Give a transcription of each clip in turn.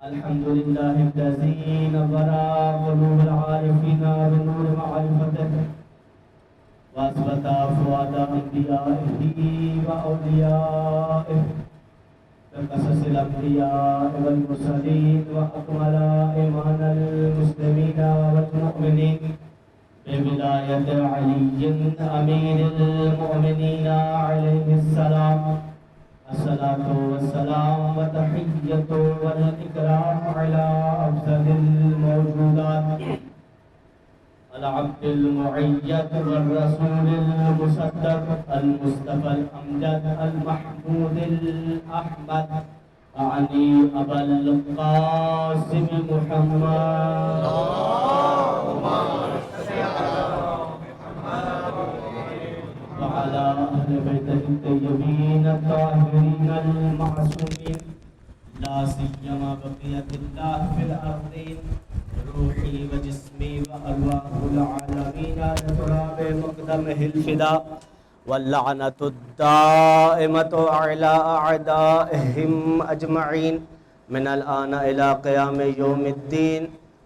الحمد لله الذي نور قلوب العارفين بنور معرفته وأثبت فؤاد أنبيائه وأوليائه كقصص الأنبياء والمرسلين وأكمل إيمان المسلمين والمؤمنين بولاية علي أمير المؤمنين عليه السلام. الصلاة والسلام وتحية والإكرام على أفضل الموجودات العبد المعيد والرسول المصدق المصطفى الأمجد المحمود الأحمد أعني أبا القاسم محمد وعلى أهل بيته الطيبين الطاهرين المعصومين لا سيما بقية الله في الأرضين روحي وجسمي وأرواح العالمين لتراب مقدمه الفداء واللعنة الدائمة على أعدائهم أجمعين من الآن إلى قيام يوم الدين.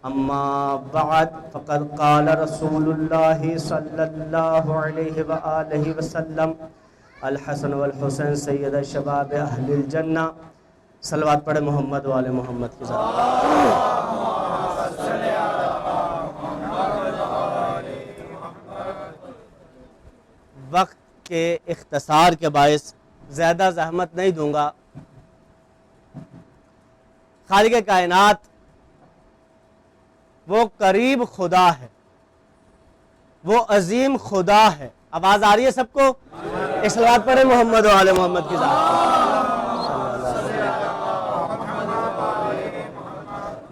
أما بعد فقد قال رسول الله صلى الله عليه وآله وسلم الحسن والحسین سید شباب اہل الجنہ. صلوات پڑھے محمد والے محمد کی ذات. وقت کے اختصار کے باعث زیادہ زحمت نہیں دوں گا. خالق کائنات وہ قریب خدا ہے، وہ عظیم خدا ہے. آواز آ رہی ہے سب کو؟ صلوات پڑھے محمد و آل محمد کی ذات.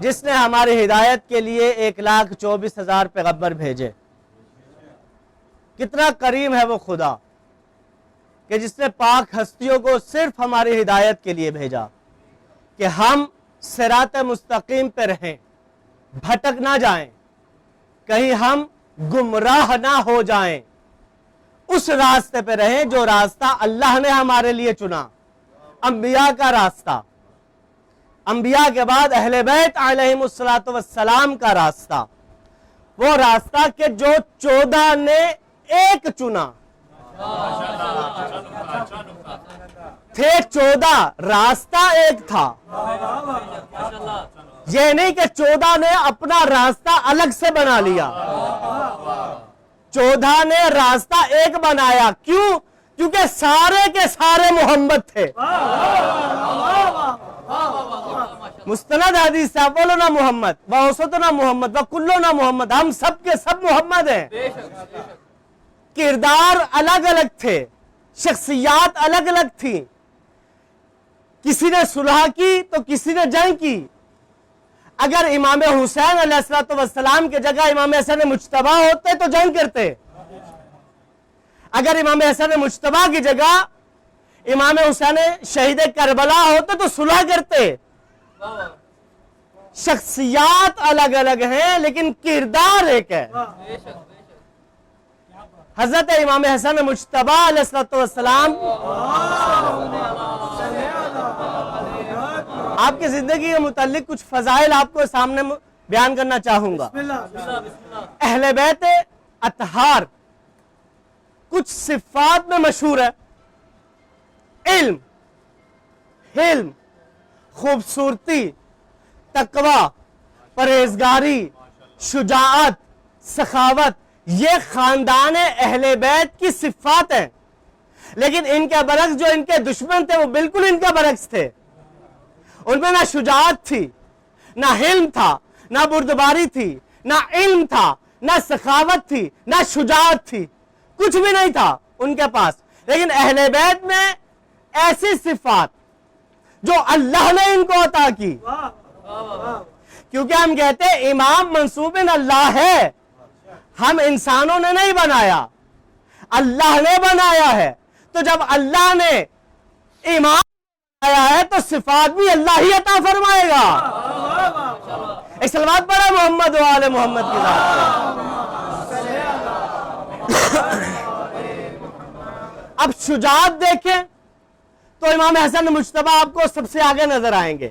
جس نے ہماری ہدایت کے لیے 1,24,000 پیغمبر بھیجے. کتنا کریم ہے وہ خدا کہ جس نے پاک ہستیوں کو صرف ہماری ہدایت کے لیے بھیجا کہ ہم صراط مستقیم پہ رہیں، بھٹک نہ جائیں، کہیں ہم گمراہ نہ ہو جائیں، اس راستے پہ رہیں جو راستہ اللہ نے ہمارے لیے چنا، انبیاء کا راستہ، انبیاء کے بعد اہل بیت علیہم السلام کا راستہ، وہ راستہ کہ جو 14 نے ایک چنا. تھے 14، راستہ ایک تھا. یہ نہیں کہ 14 نے اپنا راستہ الگ سے بنا لیا، 14 نے راستہ ایک بنایا. کیوں؟ کیونکہ سارے کے سارے محمد تھے. مستند حدیث سے اولنا محمد ووسطنا محمد وکلنا محمد، ہم سب کے سب محمد ہیں. کردار الگ الگ تھے، شخصیات الگ الگ تھیں. کسی نے صلح کی تو کسی نے جنگ کی. اگر امام حسین علیہ السلام کی جگہ امام حسن مجتبی ہوتے تو جنگ کرتے. اگر امام حسن مجتبی کی جگہ امام حسین شہید کربلا ہوتے تو صلح کرتے. شخصیات الگ الگ ہیں لیکن کردار ایک ہے. حضرت امام حسن مجتبی علیہ السلام آپ کی زندگی کے متعلق کچھ فضائل آپ کو سامنے بیان کرنا چاہوں گا. اہل بیت اطہار کچھ صفات میں مشہور ہے: علم، حلم، خوبصورتی، تقوی، پرہیزگاری، شجاعت، سخاوت. یہ خاندان اہل بیت کی صفات ہیں. لیکن ان کے برعکس جو ان کے دشمن تھے وہ بالکل ان کے برعکس تھے. ان میں نہ شجاعت تھی، نہ حلم تھا، نہ بردباری تھی، نہ علم تھا، نہ سخاوت تھی، نہ شجاعت تھی. کچھ بھی نہیں تھا ان کے پاس. لیکن اہل بیت میں ایسی صفات جو اللہ نے ان کو عطا کی. کیونکہ ہم کہتے ہیں امام منصوب اللہ ہے، ہم انسانوں نے نہیں بنایا، اللہ نے بنایا ہے. تو جب اللہ نے امام بنایا ہے تو صفات بھی اللہ ہی عطا فرمائے گا. ایک صلوات پڑھے محمد و آل محمد کی ذات. اب شجاعت دیکھیں تو امام حسن مجتبی آپ کو سب سے آگے نظر آئیں گے.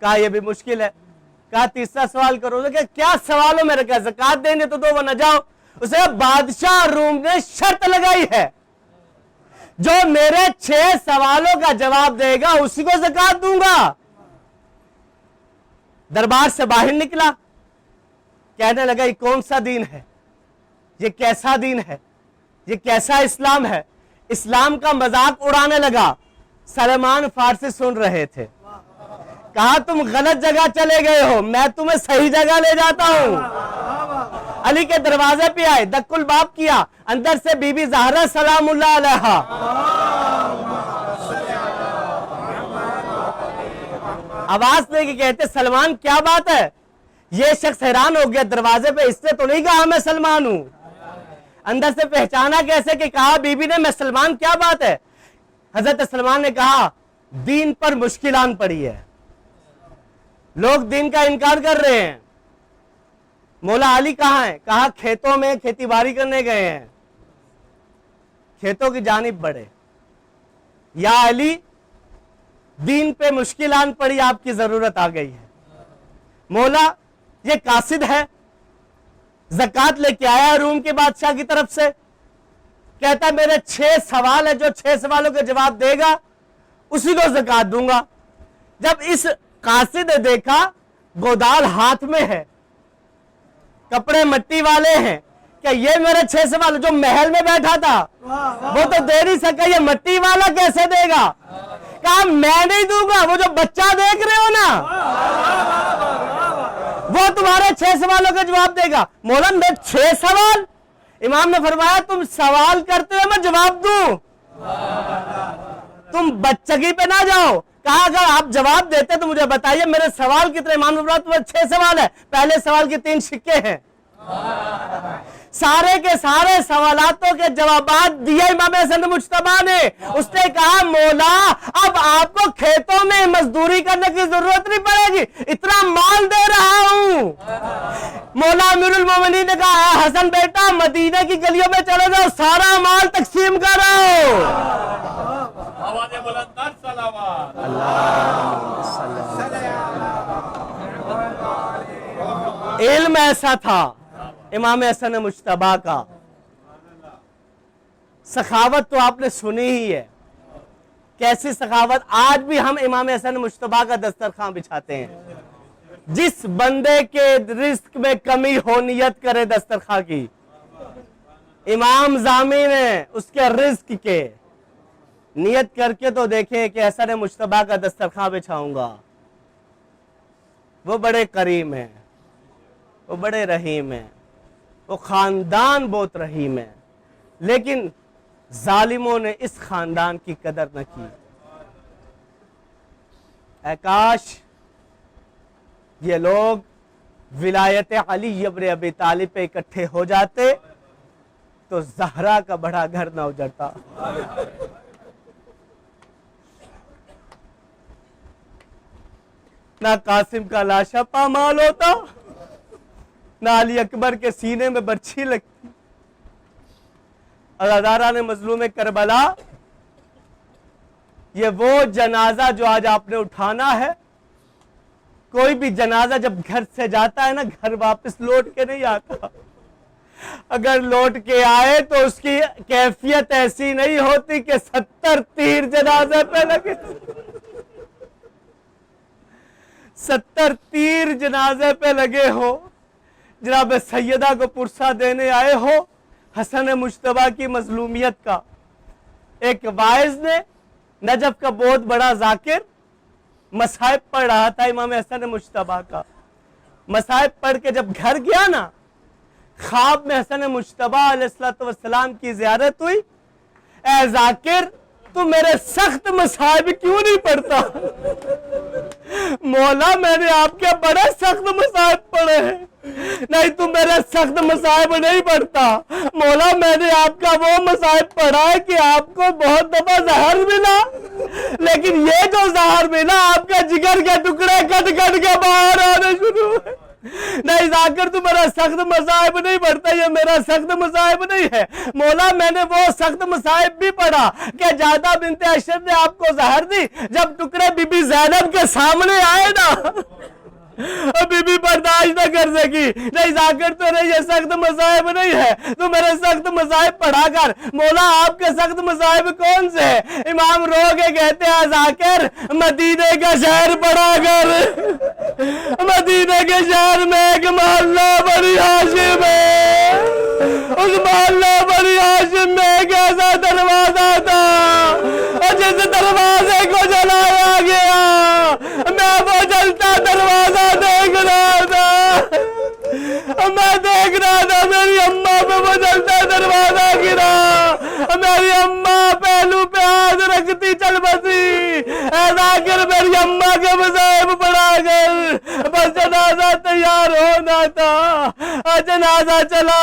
کہا یہ بھی مشکل ہے. کہا تیسرا سوال کرو. کہ کیا سوال ہو میرے؟ کہا زکات دیں گے تو دو ورنہ جاؤ. اسے بادشاہ روم نے شرط لگائی ہے جو میرے 6 سوالوں کا جواب دے گا اسی کو زکات دوں گا. دربار سے باہر نکلا, کہنے لگا یہ کون سا دین ہے, یہ کیسا دین ہے, یہ کیسا اسلام ہے. اسلام کا مذاق اڑانے لگا. سلمان فارسی سن رہے تھے. کہا تم غلط جگہ چلے گئے ہو, میں تمہیں صحیح جگہ لے جاتا ہوں. علی کے دروازے پہ آئے, دق الباب کیا, اندر سے بی بی زہرا سلام اللہ علیہا آواز دے کے کہتے سلمان کیا بات ہے؟ یہ شخص حیران ہو گیا, دروازے پہ اس نے تو نہیں کہا میں سلمان ہوں. اندر سے پہچانا کیسے کہ کہا بی بی نے میں سلمان, کیا بات ہے؟ حضرت سلمان نے کہا دین پر مشکلات پڑی ہے, لوگ دین کا انکار کر رہے ہیں. مولا علی کہاں ہیں؟ کہا کھیتوں میں کھیتی باڑی کرنے گئے ہیں, کھیتوں کی جانب بڑھے. یا علی دین پہ مشکلات پڑی, آپ کی ضرورت آ گئی ہے. مولا یہ قاصد ہے, زکات لے کے آیا روم کے بادشاہ کی طرف سے, کہتا میرے 6 سوال ہے, جو 6 سوالوں کے جواب دے گا اسی کو زکات دوں گا. جب اس قاصد نے دیکھا گودال ہاتھ میں ہے, کپڑے مٹی والے ہیں, کہ یہ میرے 6 سوال, جو محل میں بیٹھا تھا وہ تو دے نہیں سکا, یہ مٹی والا کیسے دے گا؟ کہا میں نہیں دوں گا, وہ جو بچہ دیکھ رہے ہو نا وہ تمہارے 6 سوالوں کا جواب دے گا. مولا میں 6 سوال؟ امام نے فرمایا تم سوال کرتے ہو میں جواب دوں, تم بچگی پہ نہ جاؤ. کہا اگر آپ جواب دیتے تو مجھے بتائیے میرے سوال کتنے؟ امام نے فرمایا تمہیں 6 سوال ہے, پہلے سوال کے 3 سکے ہیں. سارے کے سارے سوالاتوں کے جوابات دیے امام حسن مجتبیٰ نے. اس نے کہا مولا اب آپ کو کھیتوں میں مزدوری کرنے کی ضرورت نہیں پڑے گی, اتنا مال دے رہا ہوں. مولا امیر المومنین نے کہا حسن بیٹا مدینہ کی گلیوں میں چلے جاؤ, سارا مال تقسیم کرو. علم ایسا تھا امام حسن مجتبیٰ کا. سخاوت تو آپ نے سنی ہی ہے, کیسی سخاوت. آج بھی ہم امام حسن مجتبیٰ کا دسترخوان بچھاتے ہیں. جس بندے کے رزق میں کمی ہو نیت کرے دسترخوان کی, امام ضامن ہے اس کے رزق کے, نیت کر کے تو دیکھیں کہ حسن مجتبیٰ کا دسترخوان بچھاؤں گا. وہ بڑے کریم ہیں, وہ بڑے رحیم ہیں, وہ خاندان بہت رحیم ہے, لیکن ظالموں نے اس خاندان کی قدر نہ کی. اے کاش یہ لوگ ولایت علی ابن ابی طالب پہ اکٹھے ہو جاتے تو زہرا کا بڑا گھر نہ اجڑتا. نہ قاسم کا لاشا پامال ہوتا, نہ علی اکبر کے سینے میں برچھی لگتی. عزاداران مظلوم کربلا, یہ وہ جنازہ جو آج آپ نے اٹھانا ہے. کوئی بھی جنازہ جب گھر سے جاتا ہے نا, گھر واپس لوٹ کے نہیں آتا. اگر لوٹ کے آئے تو اس کی کیفیت ایسی نہیں ہوتی کہ 70 تیر جنازے پہ لگے. 70 تیر جنازے پہ لگے ہو, جناب سیدہ کو پرسہ دینے آئے ہو حسن مجتبیٰ کی مظلومیت کا. ایک واعظ نے, نجف کا بہت بڑا ذاکر, مصائب پڑھ رہا تھا امام حسن مجتبیٰ کا. مصائب پڑھ کے جب گھر گیا نا, خواب میں حسن مجتبیٰ علیہ السلام کی زیارت ہوئی. اے ذاکر تو میرے سخت مصائب کیوں نہیں پڑھتا؟ مولا میں نے آپ کے بڑے سخت مصائب پڑھے ہیں. نہیں تو میرے سخت مصائب نہیں پڑھتا. مولا میں نے آپ کا وہ مصائب پڑھا ہے کہ آپ کو بہت دفعہ زہر ملا, لیکن یہ جو زہر ملا آپ کا جگر کے ٹکڑے کٹ کٹ کے باہر آنے شروع ہوئے. نہیں ذاکر تو میرا سخت مصائب نہیں پڑھتا، یہ میرا سخت مصائب نہیں ہے مولا، میں نے وہ سخت مصائب بھی پڑھا کہ جادہ بنت اشرف نے آپ کو زہر دی، جب ٹکڑے بی بی زینب کے سامنے آئے نا بی بی برداشت نہ کر سکی۔ نہیں ذاکر تو یہ سخت مصائب نہیں ہے، تو میرے سخت مصائب پڑھا کر۔ مولا آپ کے سخت مصائب کون سے ہیں؟ امام رو کے کہتے ہیں ذاکر مدینے کا شہر پڑھا کر، مدینے کے شہر میں ایک محلہ بنی ہاشم ہے، اس محلہ بنی ہاشم میں ایک ایسا دروازہ تھا اور جس دروازے کو جلایا گیا میں وہ جلتا دروازہ دیکھ رہا تھا، میں دیکھ رہا تھا میری اماں پہ وہ جلتا دروازہ گرا، میری اماں پہلو پہ ہاتھ رکھتی چل بسی، اے ذاکر میری اماں کے مصائب پڑھا کر، بس جنازہ تیار ہونا تھا، جنازہ چلا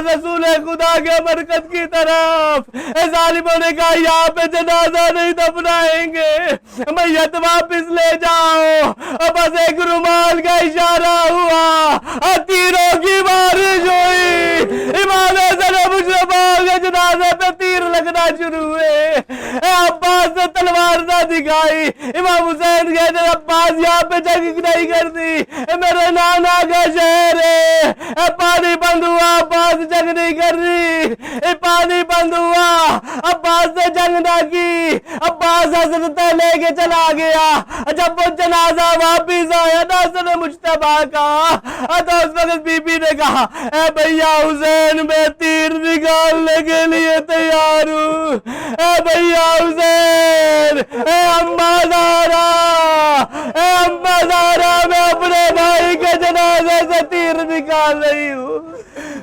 رسول خدا کے مرکز کی طرف، ظالموں نے کہا یہاں پہ جنازہ نہیں دفنائیں گے، میت واپس لے جاؤ، بس ایک رومال کا اشارہ ہوا، تیروں کی بارش ہوئی، امام حسن مشرفہ کے جنازے پہ تیر لگنا شروع ہوئے، عباس نے تلوار نہ دکھائی، امام حسین کہتے ہیں عباس یہاں پہ جنگ نہیں کرتی، میرے نانا کا شہر ہے، پانی بند ہوا، عباس جنگ نہیں کر رہی، پانی بند ہوا، عباس نے جنگ نہ کی، عباس حضرت لے کے چلا گیا، جب وہ جنازہ واپس آیا نا حسن مجتبیٰ کا، تو اس وقت بی بی نے کہا اے بھیا حسین میں تیر نکالنے کے لیے تیار ہوں، اے بھیا حسین، اے اماں زہرا، اے اماں زہرا، میں اپنے بھائی کے جنازے سے تیر نکال رہی ہوں۔